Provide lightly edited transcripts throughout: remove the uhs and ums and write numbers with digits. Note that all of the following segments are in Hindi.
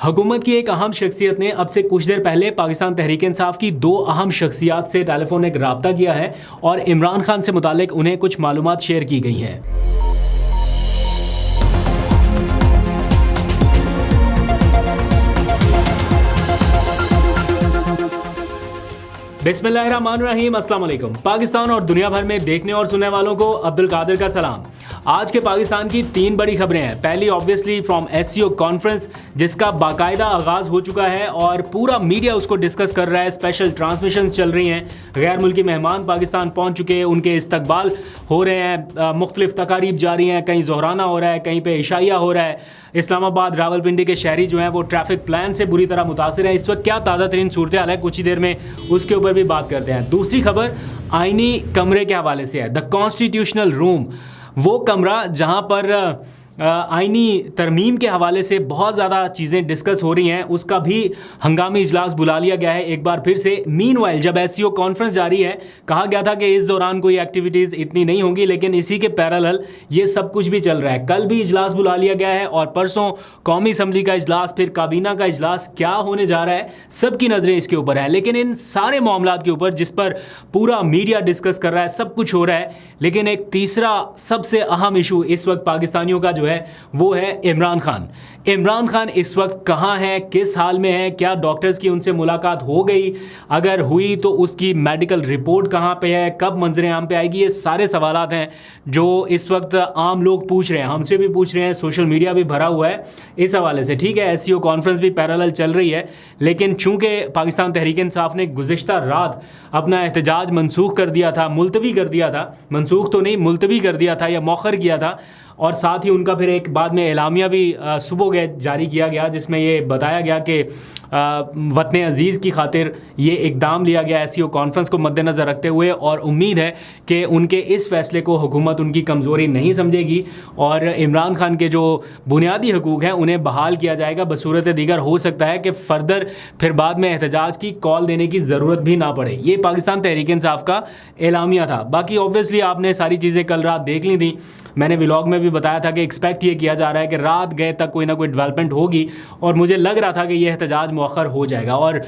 हुकूमत की एक अहम शख्सियत ने अब से कुछ देर पहले पाकिस्तान तहरीक इंसाफ की दो अहम शख्सियात से टेलीफोनिक रब्ता किया है और इमरान खान से मुतालिक उन्हें कुछ मालूमात शेयर की गई हैं। बिस्मिल्लाहिर्रहमानिर्रहीम, अस्सलाम वालेकुम। पाकिस्तान और दुनिया भर में देखने और सुनने वालों को अब्दुल कादिर का सलाम। आज के पाकिस्तान की तीन बड़ी खबरें हैं। पहली ऑब्वियसली फ्रॉम एससीओ कॉन्फ्रेंस, जिसका बाकायदा आगाज़ हो चुका है और पूरा मीडिया उसको डिस्कस कर रहा है। स्पेशल ट्रांसमिशन चल रही हैं, गैर मुल्की मेहमान पाकिस्तान पहुंच चुके हैं, उनके इस्तकबाल हो रहे हैं, मुख्तलिफ तकारीब जारी हैं, कहीं जोहराना हो रहा है, कहीं पे इशाइया हो रहा है। इस्लामाबाद रावलपिंडी के शहरी जो हैं वो ट्रैफिक प्लान से बुरी तरह मुतासिर हैं। इस वक्त क्या ताज़ा तरीन सूरत हाल है, कुछ ही देर में उसके ऊपर भी बात करते हैं। दूसरी खबर आईनी कमरे के हवाले से है। द कॉन्स्टिट्यूशनल रूम, वो कमरा जहां पर आईनी तरमीम के हवाले से बहुत ज़्यादा चीज़ें डिस्कस हो रही हैं, उसका भी हंगामी इजलास बुला लिया गया है एक बार फिर से। मीनवाइल जब एससीओ कॉन्फ्रेंस जारी है, कहा गया था कि इस दौरान कोई एक्टिविटीज़ इतनी नहीं होंगी, लेकिन इसी के पैरेलल ये सब कुछ भी चल रहा है। कल भी इजलास बुला लिया गया है और परसों कौमी असम्बली का इजलास, फिर काबीना का इजलास क्या होने जा रहा है, सबकी नज़रें इसके ऊपर है। लेकिन इन सारे मामलात के ऊपर जिस पर पूरा मीडिया डिस्कस कर रहा है, सब कुछ हो रहा है, लेकिन एक तीसरा सबसे अहम इशू इस वक्त पाकिस्तानियों का है वो है इमरान खान। इमरान खान इस वक्त कहां है, किस हाल में है, क्या डॉक्टर्स की उनसे मुलाकात हो गई, अगर हुई तो उसकी मेडिकल रिपोर्ट कहां पे है, कब मंजरे आम पे आएगी, ये सारे सवालात हैं जो इस वक्त आम लोग पूछ रहे हैं, हमसे भी पूछ रहे हैं, सोशल मीडिया भी भरा हुआ है इस हवाले से। ठीक है, एससीओ कॉन्फ्रेंस भी पैरेलल चल रही है, लेकिन चूंकि पाकिस्तान तहरीक इंसाफ ने गुज़िश्ता रात अपना एहतजाज मनसूख कर दिया था, मुलतवी कर दिया था, मनसूख तो नहीं मुलतवी कर दिया था या मौखर किया था, और साथ ही उनका फिर एक बाद में एलामिया भी सुबह जारी किया गया, जिसमें ये बताया गया कि वतन अजीज़ की खातिर ये इकदाम लिया गया एससीओ कॉन्फ्रेंस को मद्देनज़र रखते हुए, और उम्मीद है कि उनके इस फैसले को हुकूमत उनकी कमज़ोरी नहीं समझेगी और इमरान खान के जो बुनियादी हकूक़ हैं उन्हें बहाल किया जाएगा। बसूरत दीगर हो सकता है कि फ़र्दर फिर बाद में एहतजाज की कॉल देने की ज़रूरत भी ना पड़े। ये पाकिस्तान तहरीक इंसाफ का एलामिया था। बाकी ऑब्वियसली आपने सारी चीज़ें कल रात देख ली थी, मैंने व्लॉग में भी बताया था कि एक्सपेक्ट ये किया जा रहा है कि रात गए तक कोई ना कोई डेवलपमेंट होगी, और मुझे लग रहा था कि ये एहतजाज मौखर हो जाएगा और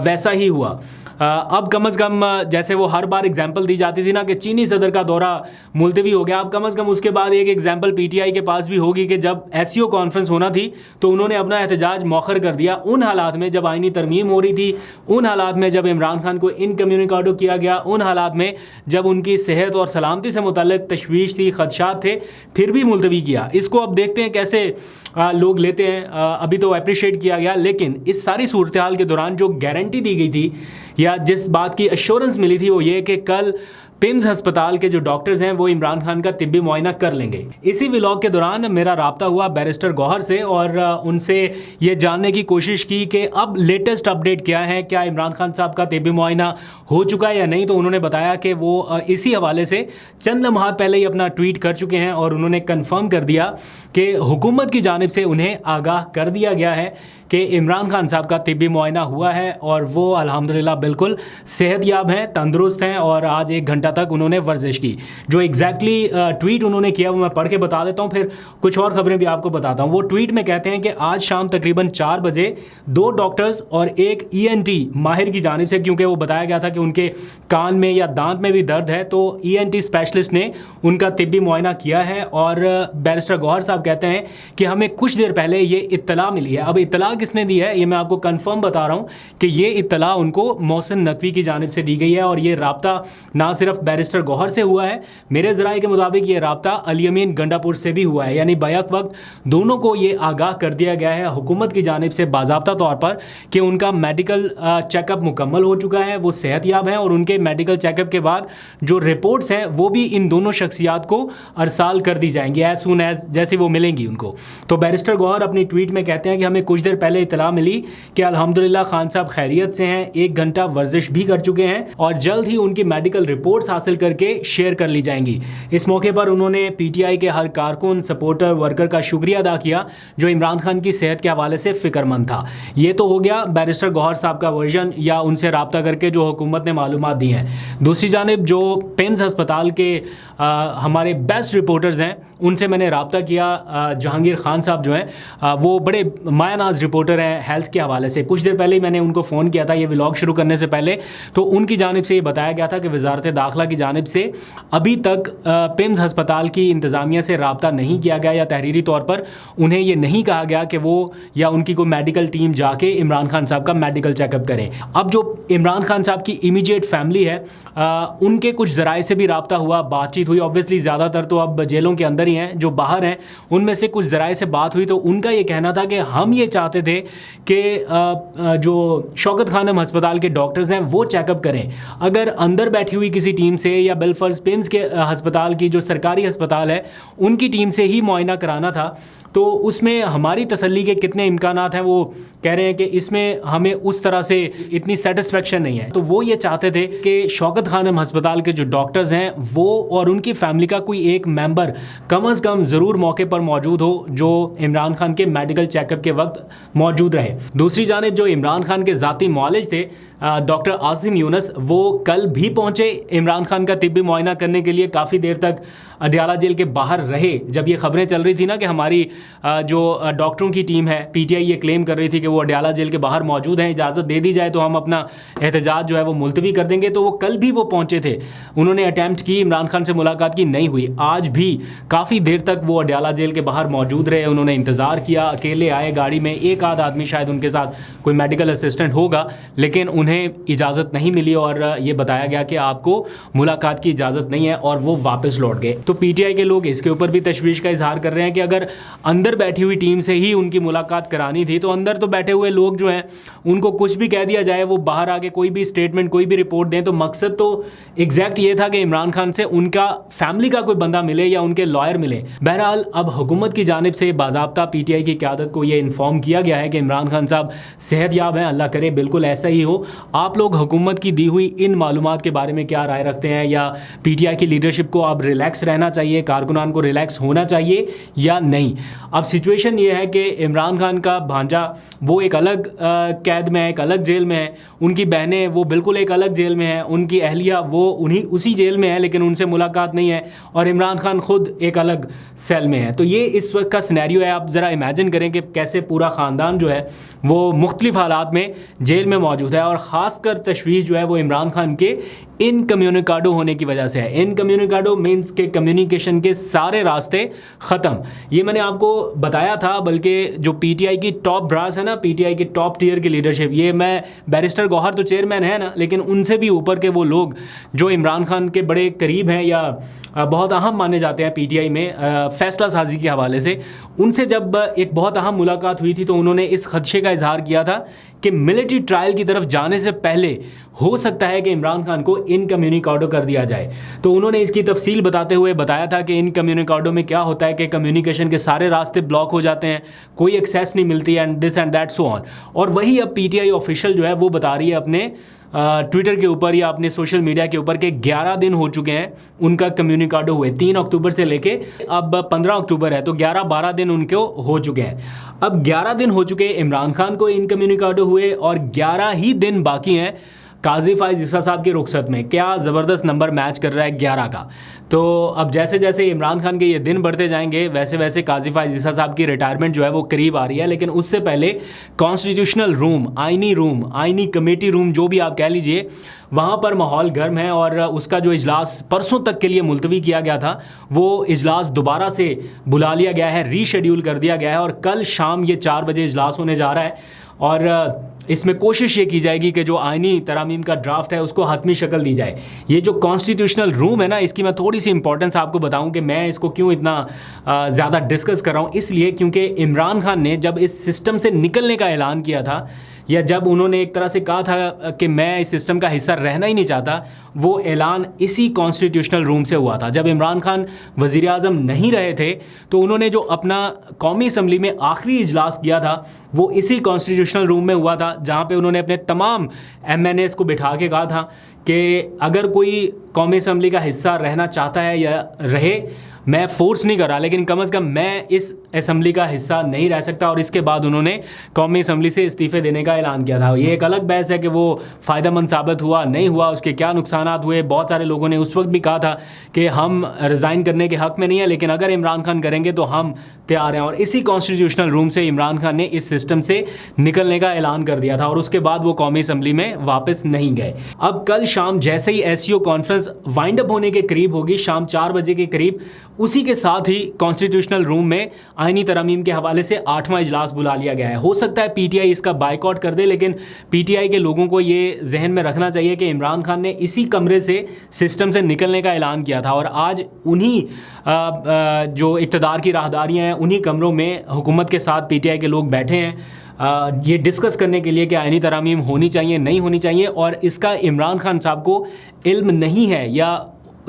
वैसा ही हुआ। अब कम अज़ कम जैसे वो हर बार एग्जांपल दी जाती थी ना कि चीनी सदर का दौरा मुलतवी हो गया, अब कम अज़ कम उसके बाद एक एग्जांपल पीटीआई के पास भी होगी कि जब एससीओ कॉन्फ्रेंस होना थी तो उन्होंने अपना एहतजाज मौखर कर दिया उन हालात में जब आईनी तरमीम हो रही थी, उन हालात में जब इमरान खान को इनकम्युनिकेटो किया गया, उन हालात में जब उनकी सेहत और सलामती से मुतल्लिक तशवीश थी, खदशात थे, फिर भी मुलतवी किया। इसको अब देखते हैं कैसे लोग लेते हैं। अभी तो अप्रिशिएट किया गया, लेकिन इस सारी सूरत हाल के दौरान जो गारंटी दी गई थी या जिस बात की एश्योरेंस मिली थी वो ये कि कल पिम्स हस्पताल के जो डॉक्टर्स हैं वो इमरान खान का तिब्बी मुआयना कर लेंगे। इसी व्लॉग के दौरान मेरा राब्ता हुआ बैरिस्टर गौहर से और उनसे ये जानने की कोशिश की कि अब लेटेस्ट अपडेट क्या है, क्या इमरान खान साहब का तिब्बी मुआयना हो चुका है या नहीं। तो उन्होंने बताया कि वो इसी हवाले से चंद लम्हात पहले ही अपना ट्वीट कर चुके हैं और उन्होंने कन्फर्म कर दिया कि हुकूमत की जानिब से उन्हें आगाह कर दिया गया है कि इमरान खान साहब का तिब्बी मुआयना हुआ है और वो अल्हम्दुलिल्लाह बिल्कुल सेहतयाब हैं, तंदुरुस्त हैं, और आज 1 घंटा तक उन्होंने वर्जिश की। जो एग्जैक्टली ट्वीट उन्होंने किया वो मैं पढ़ के बता देता हूँ, फिर कुछ और खबरें भी आपको बताता हूँ। वो ट्वीट में कहते हैं कि आज शाम तकरीबन 4 बजे 2 डॉक्टर्स और एक ENT माहिर की जानिब से, क्योंकि वो बताया गया था कि उनके कान में या दांत में भी दर्द है, तो ENT स्पेशलिस्ट ने उनका तिब्बी मुआयना किया है। और बैरिस्टर गौहर साहब कहते हैं कि हमें कुछ देर पहले ये इत्तला मिली है। अब इत्तला किसने दी है ये मैं आपको कंफर्म बता रहा हूँ कि ये इत्तला उनको मोहसिन नकवी की जानिब से दी गई है, और ये राब्ता ना सिर्फ बैरिस्टर गौहर से हुआ है, मेरे ज़राए के मुताबिक ये राब्ता अली अमीन गंडापुर से भी हुआ है, यानी बैक वक्त दोनों को ये आगाह कर दिया गया है हुकूमत की जानिब से बाज़ाब्ता तौर पर कि उनका मेडिकल चेकअप मुकम्मल हो चुका है, वो सेहतयाब हैं, और उनके मेडिकल चेकअप के बाद जो रिपोर्ट्स हैं वो भी इन दोनों शख्सियात को अरसाल कर दी जाएंगी एज सून एज जैसे वो मिलेंगी उनको। तो बैरिस्टर गौहर अपनी ट्वीट में कहते हैं कि हमें कुछ देर पहले इतला मिली कि अल्हम्दुलिल्लाह खान साहब खैरियत से हैं, 1 घंटा वर्जिश भी कर चुके हैं और जल्द ही उनकी मेडिकल रिपोर्ट्स रिपोर्ट्स हासिल करके शेयर कर ली जाएंगी। इस मौके पर उन्होंने पीटीआई के हर कारकुन, सपोर्टर, वर्कर का शुक्रिया अदा किया जो इमरान खान की सेहत के हवाले से फिक्रमंद था। ये तो हो गया बैरिस्टर गौहर साहब का वर्जन या उनसे रब्ता करके जो हुकूमत ने मालूमात दी हैं। दूसरी जानिब जो पिम्स अस्पताल के हमारे बेस्ट रिपोर्टर्स हैं उनसे मैंने रब्ता किया। जहांगीर खान साहब जो हैं वो बड़े मायानाज रिपोर्टर हैं हेल्थ के हवाले से। कुछ देर पहले ही मैंने उनको फ़ोन किया था ये व्लॉग शुरू करने से पहले, तो उनकी जानिब से ये बताया गया था कि वजारत दाखिला की जानिब से अभी तक पिम्स अस्पताल की इंतज़ामिया से रब्ता नहीं किया गया या तहरीरी तौर पर उन्हें ये नहीं कहा गया कि वो या उनकी कोई मेडिकल टीम जाके इमरान खान साहब का मेडिकल चेकअप करे। अब जो इमरान खान साहब की इमीडिएट फैमिली है उनके कुछ ज़राए से भी रब्ता हुआ, बातचीत हुई। ऑब्वियसली ज़्यादातर तो अब जेलों के अंदर ही हैं, जो बाहर हैं उनमें से कुछ ज़राए से बात हुई तो उनका ये कहना था कि हम ये चाहते थे कि जो शौकत खानम अस्पताल के डॉक्टर्स हैं वो चेकअप करें। अगर अंदर बैठी हुई किसी टीम से या बिलफर्ज पिम्स के अस्पताल की जो सरकारी अस्पताल है उनकी टीम से ही मुआयना कराना था तो उसमें हमारी तसल्ली के कितने इम्कानात हैं वो कह रहे हैं कि इसमें हमें उस तरह से इतनी सेटिस्फेक्शन नहीं है। तो वो ये चाहते थे कि शौकत खानम अस्पताल के जो डॉक्टर्स हैं वो और उनकी फैमिली का कोई एक मेंबर कम अज़ कम ज़रूर मौके पर मौजूद हो जो इमरान खान के मेडिकल चेकअप के वक्त मौजूद रहे। दूसरी जानिब जो इमरान खान के ज़ाती मौलिज थे डॉक्टर आसिम यूनुस वो कल भी पहुँचे इमरान खान का तिब्बी मुआयना करने के लिए। काफ़ी देर तक अडयाला जेल के बाहर रहे जब ये खबरें चल रही थी ना कि हमारी जो डॉक्टरों की टीम है, पीटीआई ये क्लेम कर रही थी कि वो अडयाला जेल के बाहर मौजूद हैं, इजाज़त दे दी जाए तो हम अपना एहतजाज जो है वो मुलतवी कर देंगे। तो वो कल भी वो पहुँचे थे, उन्होंने अटैम्प्ट की, इमरान खान से मुलाकात की, नहीं हुई। आज भी काफ़ी देर तक वो अडयाला जेल के बाहर मौजूद रहे, उन्होंने इंतज़ार किया, अकेले आए गाड़ी में, एक आध आदमी शायद उनके साथ कोई मेडिकल असिस्टेंट होगा, लेकिन उन्हें इजाज़त नहीं मिली और ये बताया गया कि आपको मुलाकात की इजाज़त नहीं है और वो वापस लौट गए। तो पीटीआई के लोग इसके ऊपर भी तशवीश का इजहार कर रहे हैं कि अगर अंदर बैठी हुई टीम से ही उनकी मुलाकात करानी थी तो अंदर तो बैठे हुए लोग जो हैं उनको कुछ भी कह दिया जाए, वो बाहर आके कोई भी स्टेटमेंट, कोई भी रिपोर्ट दें, तो मकसद तो एग्जैक्ट ये था कि इमरान खान से उनका फैमिली का कोई बंदा मिले या उनके लॉयर मिले। बहरहाल अब हुकूमत की जानिब से बाज़ाब्ता पीटीआई की क़यादत को ये इन्फॉर्म किया गया है कि इमरान खान साहब सेहतयाब हैं, अल्लाह करे बिल्कुल ऐसा ही हो। आप लोग हुकूमत की दी हुई इन मालूमात के बारे में क्या राय रखते हैं, या पीटीआई की लीडरशिप को अब रिलैक्स रहना चाहिए, कारकुनान को रिलैक्स होना चाहिए या नहीं? अब सिचुएशन ये है कि इमरान खान का भांजा वो एक अलग कैद में है, एक अलग जेल में है, उनकी बहनें वो बिल्कुल एक अलग जेल में है, उनकी अहलिया वो उसी जेल में है लेकिन उनसे मुलाकात नहीं है, और इमरान खान खुद एक अलग सेल में है। तो ये इस वक्त का सिनेरियो है। आप ज़रा इमेजिन करें कि कैसे पूरा ख़ानदान जो है वो मुख्तलिफ हालात में जेल में मौजूद है, और ख़ासकर तशवीश जो है वो इमरान खान के इनकम्युनिकाडो होने की वजह से है। इनकम्युनिकाडो मीन्स के कम्युनिकेशन के सारे रास्ते ख़त्म। ये मैंने आपको बताया था, बल्कि जो पीटीआई की टॉप ब्रास है ना, पीटीआई की टॉप टियर की लीडरशिप, ये मैं बैरिस्टर गौहर तो चेयरमैन है ना, लेकिन उनसे भी ऊपर के वो लोग जो इमरान खान के बड़े करीब हैं या बहुत अहम माने जाते हैं पीटीआई में फ़ैसला साजी के हवाले से, उनसे जब एक बहुत अहम मुलाकात हुई थी तो उन्होंने इस खदशे का इजहार किया था कि मिलिट्री ट्रायल की तरफ जाने से पहले हो सकता है कि इमरान खान को इनकम्युनिकाडो कर दिया जाए। तो उन्होंने इसकी तफसील बताते हुए बताया था कि इनकम्युनिकाडो में क्या होता है कि कम्युनिकेशन के सारे रास्ते ब्लॉक हो जाते हैं, कोई एक्सेस नहीं मिलती, and this and that so on. और वही अब पीटीआई ऑफिशियल जो है वो बता रही है अपने ट्विटर के ऊपर या अपने सोशल मीडिया के ऊपर के 11 दिन हो चुके हैं उनका कम्युनिकाडो हुए। 3 अक्टूबर से लेके अब 15 अक्टूबर है, तो 11-12 दिन उनके हो चुके हैं। अब 11 दिन हो चुके इमरान खान को इनकम्युनिकाडो हुए और 11 ही दिन बाकी हैं काजी फाइज ईसा साहब की रुखसत में। क्या ज़बरदस्त नंबर मैच कर रहा है 11 का। तो अब जैसे जैसे इमरान खान के ये दिन बढ़ते जाएंगे वैसे वैसे काजी फाइज ईसा साहब की रिटायरमेंट जो है वो करीब आ रही है। लेकिन उससे पहले कॉन्स्टिट्यूशनल रूम, आइनी कमेटी रूम, जो भी आप कह लीजिए, वहाँ पर माहौल गर्म है और उसका जो इजलास परसों तक के लिए मुलतवी किया गया था वो इजलास दोबारा से बुला लिया गया है, रीशेड्यूल कर दिया गया है, और कल शाम ये 4 बजे इजलास होने जा रहा है। और इसमें कोशिश ये की जाएगी कि जो आइनी तरामीम का ड्राफ्ट है उसको हतमी शक्ल दी जाए। ये जो कॉन्स्टिट्यूशनल रूम है ना, इसकी मैं थोड़ी सी इंपॉर्टेंस आपको बताऊं कि मैं इसको क्यों इतना ज़्यादा डिस्कस कर रहा हूँ। इसलिए क्योंकि इमरान खान ने जब इस सिस्टम से निकलने का ऐलान किया था, या जब उन्होंने एक तरह से कहा था कि मैं इस सिस्टम का हिस्सा रहना ही नहीं चाहता, वो ऐलान इसी कॉन्स्टिट्यूशनल रूम से हुआ था। जब इमरान खान वज़ीर आज़म नहीं रहे थे तो उन्होंने जो अपना कौमी असम्बली में आखिरी इजलास किया था वो इसी कॉन्स्टिट्यूशनल रूम में हुआ था, जहाँ पे उन्होंने अपने तमाम MNAs को बिठा के कहा था कि अगर कोई कौमी असम्बली का हिस्सा रहना चाहता है या रहे, मैं फोर्स नहीं कर रहा, लेकिन कम से कम मैं इस असम्बली का हिस्सा नहीं रह सकता। और इसके बाद उन्होंने कौमी असम्बली से इस्तीफ़े देने का ऐलान किया था। ये एक अलग बहस है कि वो फ़ायदेमंद साबित हुआ नहीं हुआ, उसके क्या नुकसानात हुए। बहुत सारे लोगों ने उस वक्त भी कहा था कि हम रिज़ाइन करने के हक़ में नहीं है, लेकिन अगर इमरान खान करेंगे तो हम तैयार हैं। और इसी कॉन्स्टिट्यूशनल रूम से इमरान खान ने इस सिस्टम से निकलने का ऐलान कर दिया था और उसके बाद वो कौमी असम्बली में वापस नहीं गए। अब कल शाम जैसे ही SCO कॉन्फ्रेंस वाइंड अप होने के करीब होगी, शाम 4 बजे के करीब, उसी के साथ ही कॉन्स्टिट्यूशनल रूम में आईनी तरमीम के हवाले से 8वां इजलास बुला लिया गया है। हो सकता है PTI इसका बाइकआउट कर दे, लेकिन PTI के लोगों को ये जहन में रखना चाहिए कि इमरान खान ने इसी कमरे से सिस्टम से निकलने का ऐलान किया था और आज उन्हीं जो इक़्तिदार की राहदारियाँ हैं उन्हीं कमरों में हुकूमत के साथ PTI के लोग बैठे हैं ये डिस्कस करने के लिए कि आईनी तरमीम होनी चाहिए नहीं होनी चाहिए। और इसका इमरान खान साहब को इल्म नहीं है या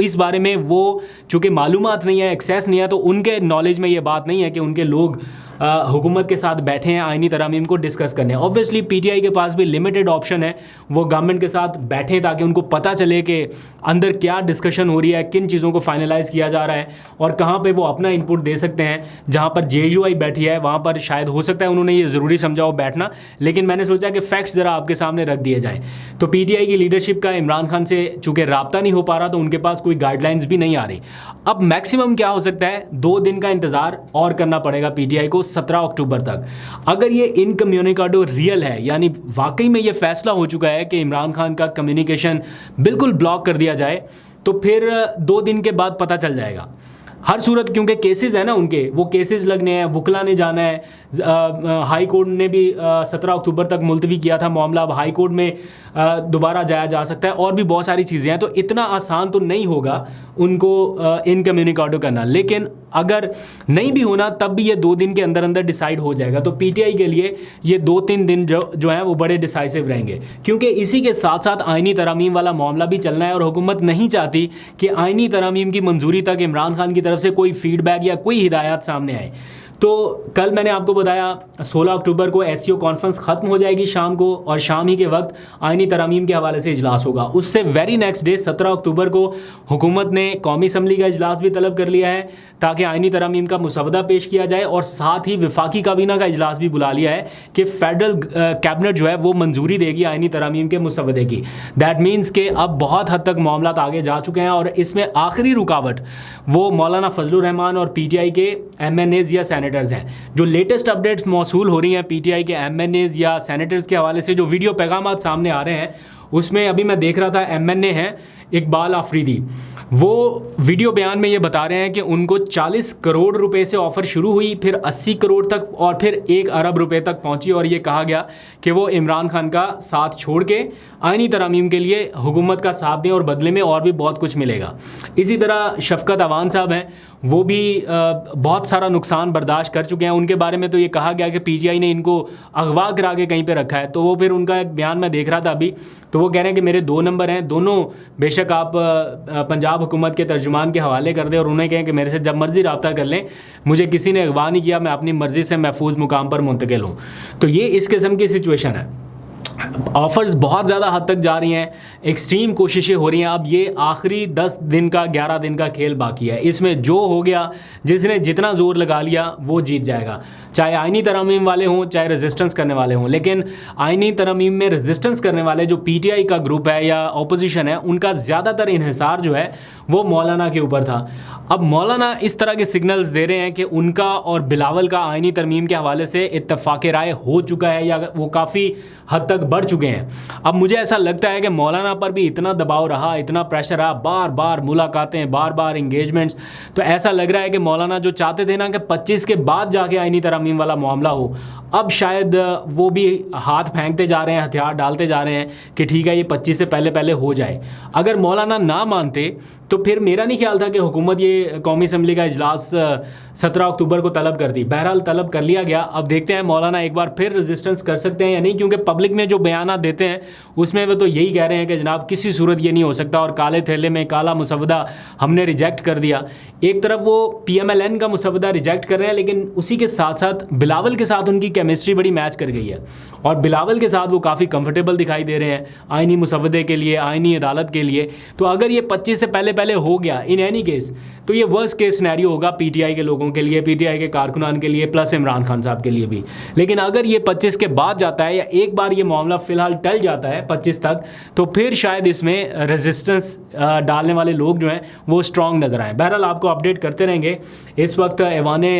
इस बारे में वो चूँकि मालूमात नहीं है, एक्सेस नहीं है, तो उनके नॉलेज में ये बात नहीं है कि उनके लोग हुकूमत के साथ बैठे हैं आईनी तरमीम को डिस्कस करने। ऑब्वियसली PTI के पास भी लिमिटेड ऑप्शन है, वो गवर्नमेंट के साथ बैठें ताकि उनको पता चले कि अंदर क्या डिस्कशन हो रही है, किन चीज़ों को फाइनलाइज़ किया जा रहा है और कहाँ पे वो अपना इनपुट दे सकते हैं। जहाँ पर JUI बैठी है वहाँ पर शायद हो सकता है उन्होंने ये ज़रूरी समझा हो बैठना, लेकिन मैंने सोचा कि फैक्ट्स ज़रा आपके सामने रख दिए जाएँ। तो PTI की लीडरशिप का इमरान खान से चूँकि रब्ता नहीं हो पा रहा, तो उनके पास कोई गाइडलाइंस भी नहीं आ रही। अब मैक्सिमम क्या हो सकता है, 2 दिन का इंतज़ार और करना पड़ेगा PTI को 17 अक्टूबर तक। अगर ये इनकम्युनिकेटो रियल है, यानी वाकई में ये फैसला हो चुका है कि इमरान खान का कम्युनिकेशन बिल्कुल ब्लॉक कर दिया जाए, तो फिर 2 दिन के बाद पता चल जाएगा। हर सूरत क्योंकि केसेस है ना उनके, वो केसेस लगने हैं, वकला ने जाना है। हाई कोर्ट ने भी 17 अक्टूबर तक मुलतवी किया था मामला, अब हाई कोर्ट में दोबारा जाया जा सकता है और भी बहुत सारी चीज़ें हैं। तो इतना आसान तो नहीं होगा उनको इनकम्युनिकेटो करना, लेकिन अगर नहीं भी होना तब भी ये 2 दिन के अंदर अंदर डिसाइड हो जाएगा। तो PTI के लिए ये 2-3 दिन जो है वो बड़े डिसाइसिव रहेंगे, क्योंकि इसी के साथ साथ आईनी तरमीम वाला मामला भी चलना है और हुकूमत नहीं चाहती कि आईनी तरमीम की मंजूरी तक इमरान खान की तरफ से कोई फीडबैक या कोई हिदायत सामने आए। तो कल मैंने आपको बताया 16 अक्टूबर को SCO कॉन्फ्रेंस ख़त्म हो जाएगी शाम को, और शाम ही के वक्त आईनी तरमीम के हवाले से इजलास होगा। उससे वेरी नेक्स्ट डे 17 अक्टूबर को हुकूमत ने कौमी असम्बली का इजलास भी तलब कर लिया है ताकि आईनी तरमीम का मुसवदा पेश किया जाए, और साथ ही वफाकी काबीना का इजलास भी बुला लिया है कि फेडरल कैबिनेट जो है वो मंजूरी देगी आईनी तरमीम के मुसवदे की। दैट मीन्स कि अब बहुत हद तक मामला आगे जा चुके हैं और इसमें आखिरी रुकावट वो मौलाना फजलुर रहमान और PTI के MNAs या सेनेटर्स हैं। जो लेटेस्ट अपडेट्स मौसूल हो रही हैं PTI के MNAs या सेनेटर्स के हवाले से, जो वीडियो पैगामात सामने आ रहे हैं, उसमें अभी मैं देख रहा था MNA है इकबाल आफरीदी, वो वीडियो बयान में ये बता रहे हैं कि उनको 40 करोड़ रुपए से ऑफ़र शुरू हुई, फिर 80 करोड़ तक और फिर 1 अरब रुपए तक पहुंची, और ये कहा गया कि वो इमरान खान का साथ छोड़ के आईनी तरमीम के लिए हुकूमत का साथ दें और बदले में और भी बहुत कुछ मिलेगा। इसी तरह शफकत अवान साहब हैं, वो भी बहुत सारा नुकसान बर्दाश्त कर चुके हैं। उनके बारे में तो ये कहा गया कि PTI ने इनको अगवा करा के कहीं पे रखा है। तो वो फिर उनका एक बयान मैं देख रहा था अभी, तो वो कह रहे हैं कि मेरे 2 नंबर हैं, दोनों बेशक आप पंजाब हुकूमत के तर्जुमान के हवाले कर दें और उन्हें कहें कि मेरे से जब मर्ज़ी रब्ता कर लें, मुझे किसी ने अगवा नहीं किया, मैं अपनी मर्ज़ी से महफूज मुकाम पर मुंतकिल हूँ। तो ये इस किस्म की सिचुएशन है। ऑफ़र्स बहुत ज़्यादा हद तक जा रही हैं, एक्सट्रीम कोशिशें हो रही हैं। अब ये आखिरी 10 दिन का 11 दिन का खेल बाकी है, इसमें जो हो गया, जिसने जितना ज़ोर लगा लिया वो जीत जाएगा, चाहे आईनी तरमीम वाले हों चाहे रेजिस्टेंस करने वाले हों। लेकिन आईनी तरमीम में रेजिस्टेंस करने वाले जो PTI का ग्रुप है या अपोजिशन है, उनका ज़्यादातर इन्हिसार जो है वो मौलाना के ऊपर था। अब मौलाना इस तरह के सिग्नल्स दे रहे हैं कि उनका और बिलावल का आईनी तरमीम के हवाले से इत्तफाक़ राय हो चुका है या वो काफ़ी हद तक बढ़ चुके हैं। अब मुझे ऐसा लगता है कि मौलाना पर भी इतना दबाव रहा, इतना प्रेशर रहा, बार बार मुलाकातें, बार बार इंगेजमेंट्स, तो ऐसा लग रहा है कि मौलाना जो चाहते थे ना कि 25 के बाद जाके आईनी तरमीम वाला मामला हो, अब शायद वो भी हाथ फेंकते जा रहे हैं, हथियार डालते जा रहे हैं कि ठीक है ये 25 से पहले पहले हो जाए। अगर मौलाना ना मानते तो फिर मेरा नहीं ख्याल था कि हुकूमत ये कौमी असम्बली का इजलास 17 अक्टूबर को तलब करती। बहरहाल तलब कर लिया गया। अब देखते हैं मौलाना एक बार फिर रेजिस्टेंस कर सकते हैं या नहीं, क्योंकि पब्लिक में जो बयान देते हैं उसमें वो तो यही कह रहे हैं कि जनाब किसी सूरत ये नहीं हो सकता और काले थैले में काला मुसवदा हमने रिजेक्ट कर दिया। एक तरफ वो PMLN का मुसवदा रिजेक्ट कर रहे हैं, लेकिन उसी के साथ साथ बिलावल के साथ उनकी केमिस्ट्री बड़ी मैच कर गई है और बिलावल के साथ वो काफ़ी कंफर्टेबल दिखाई दे रहे हैं आइनी मुसवदे के लिए, आइनी अदालत के लिए। तो अगर ये 25 से पहले हो गया इन एनी केस, तो ये वर्स्ट केस सिनेरियो होगा पीटीआई के लोगों के लिए, पीटीआई के कारकुनान के लिए, प्लस इमरान खान साहब के लिए भी। लेकिन अगर ये 25 के बाद जाता है या एक बार ये मामला फ़िलहाल टल जाता है 25 तक, तो फिर शायद इसमें रेजिस्टेंस डालने वाले लोग जो हैं वो स्ट्रॉन्ग नज़र आएँ। बहरहाल आपको अपडेट करते रहेंगे। इस वक्त ऐवाने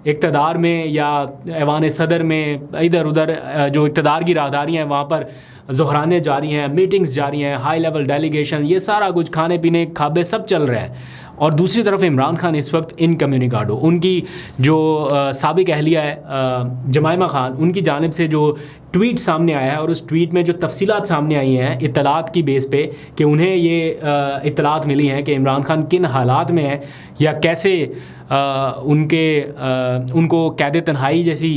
इक़्तिदार में या ऐवान सदर में इधर उधर जो इक़्तिदार की राहदारी हैं वहाँ पर ज़ोहराने जारी हैं, मीटिंग्स जारी हैं, हाई लेवल डेलीगेशन, ये सारा कुछ खाने पीने खाबे सब चल रहा है। और दूसरी तरफ इमरान खान इस वक्त इनकम्युनिकाडो, उनकी जो साबिक अहलिया है जमाइमा खान, उनकी जानिब से जो ट्वीट सामने आया है और उस ट्वीट में जो तफसीलात सामने आई हैं इत्तलात की बेस पे कि उन्हें ये इत्तलात मिली हैं कि इमरान खान किन हालात में है या कैसे उनको कैद तन्हाई जैसी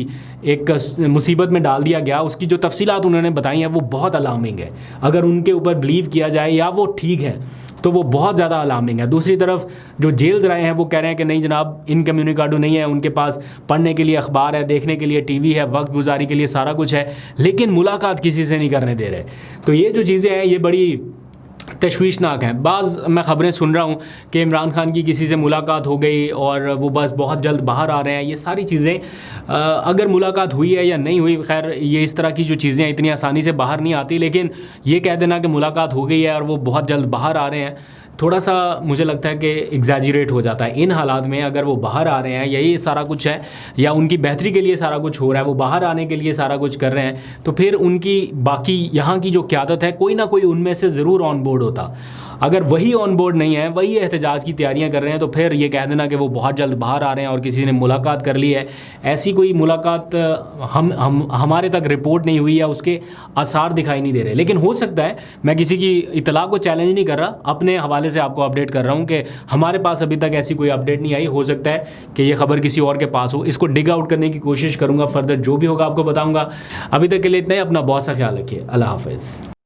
एक मुसीबत में डाल दिया गया, उसकी जो तफसीलात उन्होंने बताई हैं वो बहुत अलार्मिंग है। अगर उनके ऊपर बिलीव किया जाए या वो ठीक है तो वो बहुत ज़्यादा अलार्मिंग है। दूसरी तरफ जो जेल ज़राए हैं वो कह रहे हैं कि नहीं जनाब, इनकम्युनिकाडो नहीं है, उनके पास पढ़ने के लिए अखबार है, देखने के लिए टीवी है, वक्त गुजारी के लिए सारा कुछ है, लेकिन मुलाकात किसी से नहीं करने दे रहे। तो ये जो चीज़ें हैं ये बड़ी तशवीशनाक हैं। बाज़ मैं ख़बरें सुन रहा हूँ कि इमरान खान की किसी से मुलाकात हो गई और वो बस बहुत जल्द बाहर आ रहे हैं। ये सारी चीज़ें अगर मुलाकात हुई है या नहीं हुई, खैर ये इस तरह की जो चीज़ें इतनी आसानी से बाहर नहीं आती, लेकिन ये कह देना कि मुलाकात हो गई है और वो बहुत जल्द बाहर आ रहे हैं, थोड़ा सा मुझे लगता है कि एग्जैजरेट हो जाता है। इन हालात में अगर वो बाहर आ रहे हैं, यही सारा कुछ है या उनकी बेहतरी के लिए सारा कुछ हो रहा है, वो बाहर आने के लिए सारा कुछ कर रहे हैं, तो फिर उनकी बाकी यहाँ की जो क़यादत है कोई ना कोई उनमें से ज़रूर ऑन बोर्ड होता। अगर वही ऑन बोर्ड नहीं है, वही एहतजाज की तैयारियां कर रहे हैं, तो फिर ये कह देना कि वो बहुत जल्द बाहर आ रहे हैं और किसी ने मुलाकात कर ली है, ऐसी कोई मुलाकात हमारे तक रिपोर्ट नहीं हुई या उसके आसार दिखाई नहीं दे रहे। लेकिन हो सकता है, मैं किसी की इतला को चैलेंज नहीं कर रहा, अपने हवाले से आपको अपडेट कर रहा हूँ कि हमारे पास अभी तक ऐसी कोई अपडेट नहीं आई। हो सकता है कि ये खबर किसी और के पास हो, इसको डिग आउट करने की कोशिश करूँगा, फर्दर जो भी होगा आपको बताऊँगा। अभी तक के लिए इतना ही। अपना बहुत सा ख्याल रखिए। अल्लाह हाफ़िज़।